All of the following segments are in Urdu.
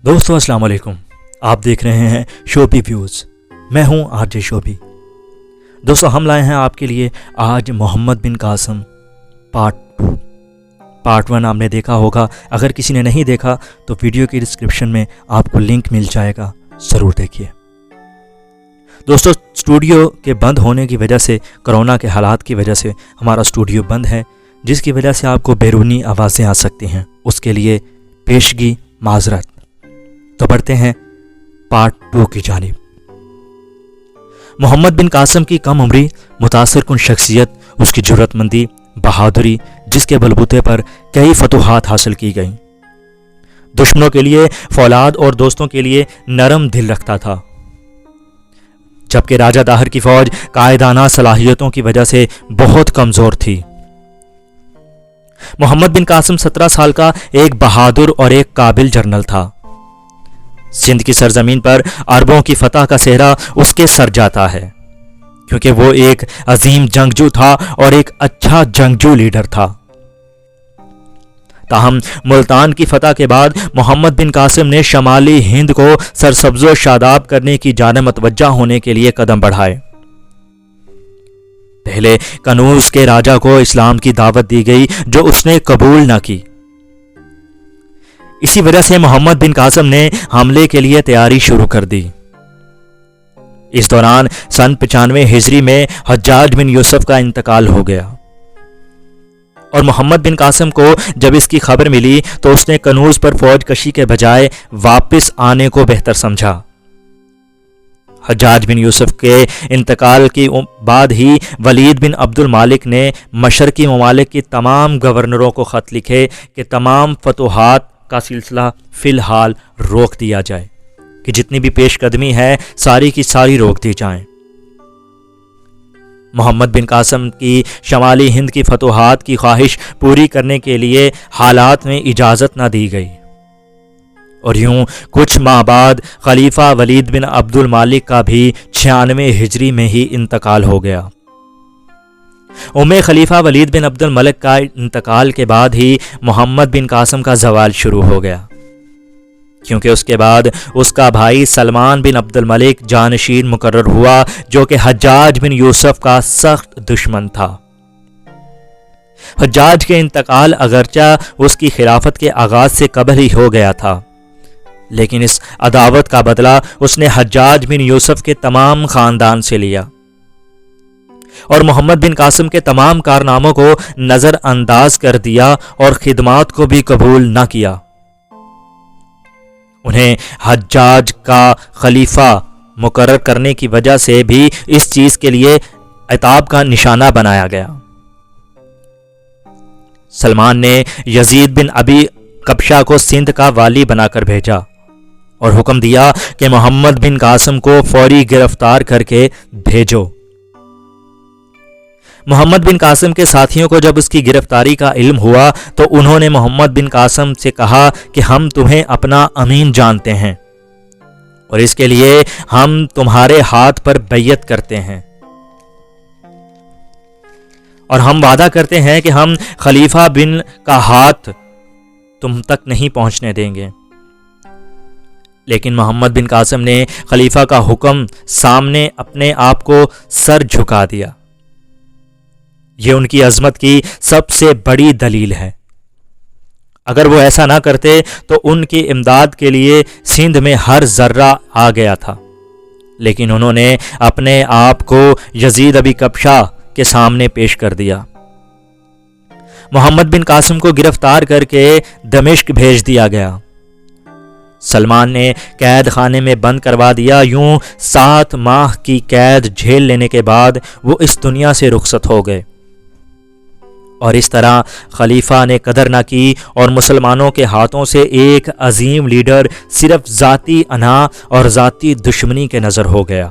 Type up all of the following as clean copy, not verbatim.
دوستو السلام علیکم، آپ دیکھ رہے ہیں شوبی ویوز۔ میں ہوں آر جے شوبی۔ دوستو ہم لائے ہیں آپ کے لیے آج محمد بن قاسم پارٹ 1 آپ نے دیکھا ہوگا۔ اگر کسی نے نہیں دیکھا تو ویڈیو کی ڈسکرپشن میں آپ کو لنک مل جائے گا، ضرور دیکھیے۔ دوستو اسٹوڈیو کے بند ہونے کی وجہ سے، کرونا کے حالات کی وجہ سے ہمارا اسٹوڈیو بند ہے، جس کی وجہ سے آپ کو بیرونی آوازیں آ سکتی ہیں، اس کے لیے پیشگی معذرت۔ تو بڑھتے ہیں پارٹ 2 کی جانب۔ محمد بن قاسم کی کم عمری، متاثر کن شخصیت، اس کی جرأت مندی، بہادری، جس کے بلبوتے پر کئی فتوحات حاصل کی گئیں۔ دشمنوں کے لیے فولاد اور دوستوں کے لیے نرم دل رکھتا تھا، جبکہ راجہ داہر کی فوج قائدانہ صلاحیتوں کی وجہ سے بہت کمزور تھی۔ محمد بن قاسم 17 سال کا ایک بہادر اور ایک قابل جنرل تھا۔ سندھ کی سرزمین پر عربوں کی فتح کا صحرا اس کے سر جاتا ہے، کیونکہ وہ ایک عظیم جنگجو تھا اور ایک اچھا جنگجو لیڈر تھا۔ تاہم ملتان کی فتح کے بعد محمد بن قاسم نے شمالی ہند کو سرسبز و شاداب کرنے کی جانب متوجہ ہونے کے لیے قدم بڑھائے۔ پہلے کنوز کے راجہ کو اسلام کی دعوت دی گئی، جو اس نے قبول نہ کی۔ اسی وجہ سے محمد بن قاسم نے حملے کے لیے تیاری شروع کر دی۔ اس دوران سن 95 ہجری میں حجاج بن یوسف کا انتقال ہو گیا، اور محمد بن قاسم کو جب اس کی خبر ملی تو اس نے کنوز پر فوج کشی کے بجائے واپس آنے کو بہتر سمجھا۔ حجاج بن یوسف کے انتقال کے بعد ہی ولید بن عبد المالک نے مشرقی ممالک کی تمام گورنروں کو خط لکھے کہ تمام فتوحات کا سلسلہ فی الحال روک دیا جائے، کہ جتنی بھی پیش قدمی ہے ساری کی ساری روک دی جائیں۔ محمد بن قاسم کی شمالی ہند کی فتوحات کی خواہش پوری کرنے کے لیے حالات میں اجازت نہ دی گئی، اور یوں کچھ ماہ بعد خلیفہ ولید بن عبد المالک کا بھی 96 ہجری میں ہی انتقال ہو گیا۔ خلیفہ ولید بن عبد الملک کا انتقال کے بعد ہی محمد بن قاسم کا زوال شروع ہو گیا، کیونکہ اس کے بعد اس کا بھائی سلمان بن عبد الملک جانشین مقرر ہوا، جو کہ حجاج بن یوسف کا سخت دشمن تھا۔ حجاج کے انتقال اگرچہ اس کی خلافت کے آغاز سے قبل ہی ہو گیا تھا، لیکن اس عداوت کا بدلہ اس نے حجاج بن یوسف کے تمام خاندان سے لیا، اور محمد بن قاسم کے تمام کارناموں کو نظر انداز کر دیا اور خدمات کو بھی قبول نہ کیا۔ انہیں حجاج کا خلیفہ مقرر کرنے کی وجہ سے بھی اس چیز کے لیے عتاب کا نشانہ بنایا گیا۔ سلمان نے یزید بن ابی کبشہ کو سندھ کا والی بنا کر بھیجا اور حکم دیا کہ محمد بن قاسم کو فوری گرفتار کر کے بھیجو۔ محمد بن قاسم کے ساتھیوں کو جب اس کی گرفتاری کا علم ہوا تو انہوں نے محمد بن قاسم سے کہا کہ ہم تمہیں اپنا امین جانتے ہیں، اور اس کے لیے ہم تمہارے ہاتھ پر بیعت کرتے ہیں، اور ہم وعدہ کرتے ہیں کہ ہم خلیفہ بن کا ہاتھ تم تک نہیں پہنچنے دیں گے۔ لیکن محمد بن قاسم نے خلیفہ کا حکم سامنے اپنے آپ کو سر جھکا دیا۔ یہ ان کی عظمت کی سب سے بڑی دلیل ہے۔ اگر وہ ایسا نہ کرتے تو ان کی امداد کے لیے سندھ میں ہر ذرہ آ گیا تھا، لیکن انہوں نے اپنے آپ کو یزید ابی کبشہ کے سامنے پیش کر دیا۔ محمد بن قاسم کو گرفتار کر کے دمشق بھیج دیا گیا۔ سلمان نے قید خانے میں بند کروا دیا۔ یوں 7 ماہ کی قید جھیل لینے کے بعد وہ اس دنیا سے رخصت ہو گئے، اور اس طرح خلیفہ نے قدر نہ کی، اور مسلمانوں کے ہاتھوں سے ایک عظیم لیڈر صرف ذاتی انا اور ذاتی دشمنی کے نظر ہو گیا۔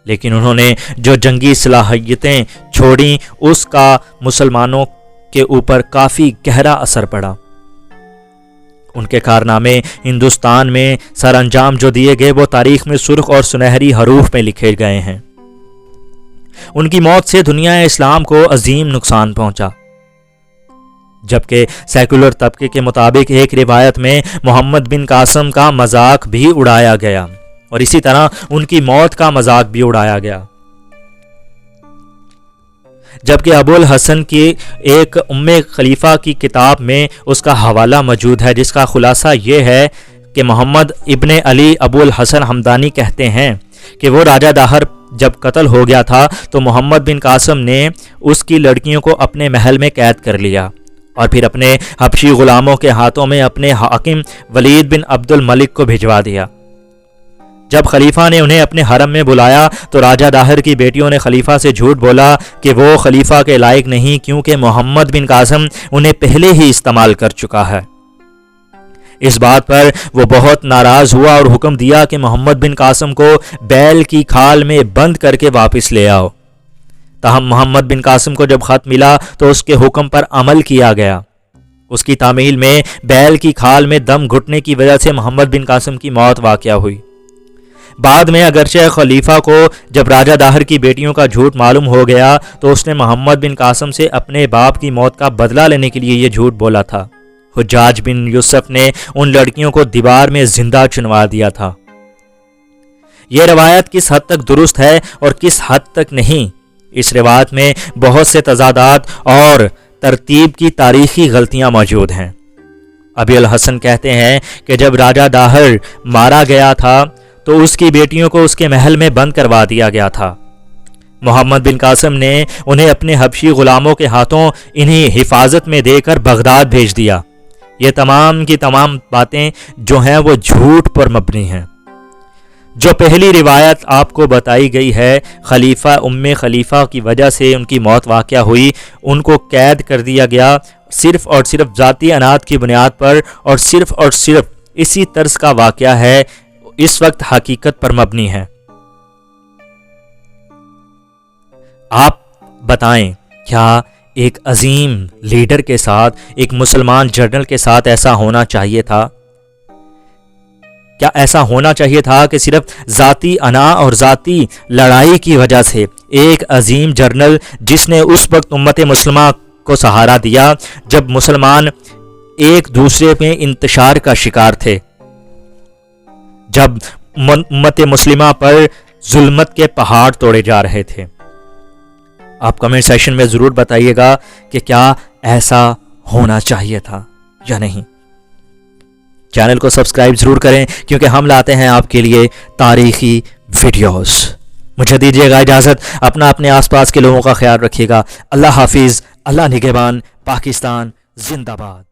لیکن انہوں نے جو جنگی صلاحیتیں چھوڑیں، اس کا مسلمانوں کے اوپر کافی گہرا اثر پڑا۔ ان کے کارنامے ہندوستان میں سر انجام جو دیے گئے وہ تاریخ میں سرخ اور سنہری حروف میں لکھے گئے ہیں۔ ان کی موت سے دنیا اسلام کو عظیم نقصان پہنچا۔ جبکہ سیکولر طبقے کے مطابق ایک روایت میں محمد بن قاسم کا مذاق بھی اڑایا گیا اور اسی طرح ان کی موت کا مذاق بھی اڑایا گیا. جبکہ ابو الحسن کی ایک ام خلیفہ کی کتاب میں اس کا حوالہ موجود ہے، جس کا خلاصہ یہ ہے کہ محمد ابن علی ابو الحسن حمدانی کہتے ہیں کہ وہ راجہ داہر جب قتل ہو گیا تھا تو محمد بن قاسم نے اس کی لڑکیوں کو اپنے محل میں قید کر لیا اور پھر اپنے حبشی غلاموں کے ہاتھوں میں اپنے حاکم ولید بن عبد الملک کو بھجوا دیا. جب خلیفہ نے انہیں اپنے حرم میں بلایا تو راجہ داہر کی بیٹیوں نے خلیفہ سے جھوٹ بولا کہ وہ خلیفہ کے لائق نہیں، کیونکہ محمد بن قاسم انہیں پہلے ہی استعمال کر چکا ہے. اس بات پر وہ بہت ناراض ہوا اور حکم دیا کہ محمد بن قاسم کو بیل کی کھال میں بند کر کے واپس لے آؤ. تاہم محمد بن قاسم کو جب خط ملا تو اس کے حکم پر عمل کیا گیا. اس کی تعمیل میں بیل کی کھال میں دم گھٹنے کی وجہ سے محمد بن قاسم کی موت واقع ہوئی. بعد میں اگرچہ خلیفہ کو جب راجہ داہر کی بیٹیوں کا جھوٹ معلوم ہو گیا تو اس نے محمد بن قاسم سے اپنے باپ کی موت کا بدلہ لینے کے لیے یہ جھوٹ بولا تھا. حجاج بن یوسف نے ان لڑکیوں کو دیوار میں زندہ چنوا دیا تھا. یہ روایت کس حد تک درست ہے اور کس حد تک نہیں، اس روایت میں بہت سے تضادات اور ترتیب کی تاریخی غلطیاں موجود ہیں. ابی الحسن کہتے ہیں کہ جب راجہ داہر مارا گیا تھا تو اس کی بیٹیوں کو اس کے محل میں بند کروا دیا گیا تھا. محمد بن قاسم نے انہیں اپنے حبشی غلاموں کے ہاتھوں انہیں حفاظت میں دے کر بغداد بھیج دیا. یہ تمام کی تمام باتیں جو ہیں وہ جھوٹ پر مبنی ہیں. جو پہلی روایت آپ کو بتائی گئی ہے، خلیفہ ام خلیفہ کی وجہ سے ان کی موت واقع ہوئی، ان کو قید کر دیا گیا صرف اور صرف ذاتی انات کی بنیاد پر، اور صرف اسی طرز کا واقعہ ہے، اس وقت حقیقت پر مبنی ہے. آپ بتائیں کیا ایک عظیم لیڈر کے ساتھ، ایک مسلمان جنرل کے ساتھ ایسا ہونا چاہیے تھا؟ کیا ایسا ہونا چاہیے تھا کہ صرف ذاتی انا اور ذاتی لڑائی کی وجہ سے ایک عظیم جنرل، جس نے اس وقت امت مسلمہ کو سہارا دیا جب مسلمان ایک دوسرے میں انتشار کا شکار تھے، جب امت مسلمہ پر ظلمت کے پہاڑ توڑے جا رہے تھے؟ آپ کمنٹ سیکشن میں ضرور بتائیے گا کہ کیا ایسا ہونا چاہیے تھا یا نہیں. چینل کو سبسکرائب ضرور کریں کیونکہ ہم لاتے ہیں آپ کے لیے تاریخی ویڈیوز. مجھے دیجیے گا اجازت. اپنے آس پاس کے لوگوں کا خیال رکھیے گا. اللہ حافظ. اللہ نگہبان. پاکستان زندہ باد.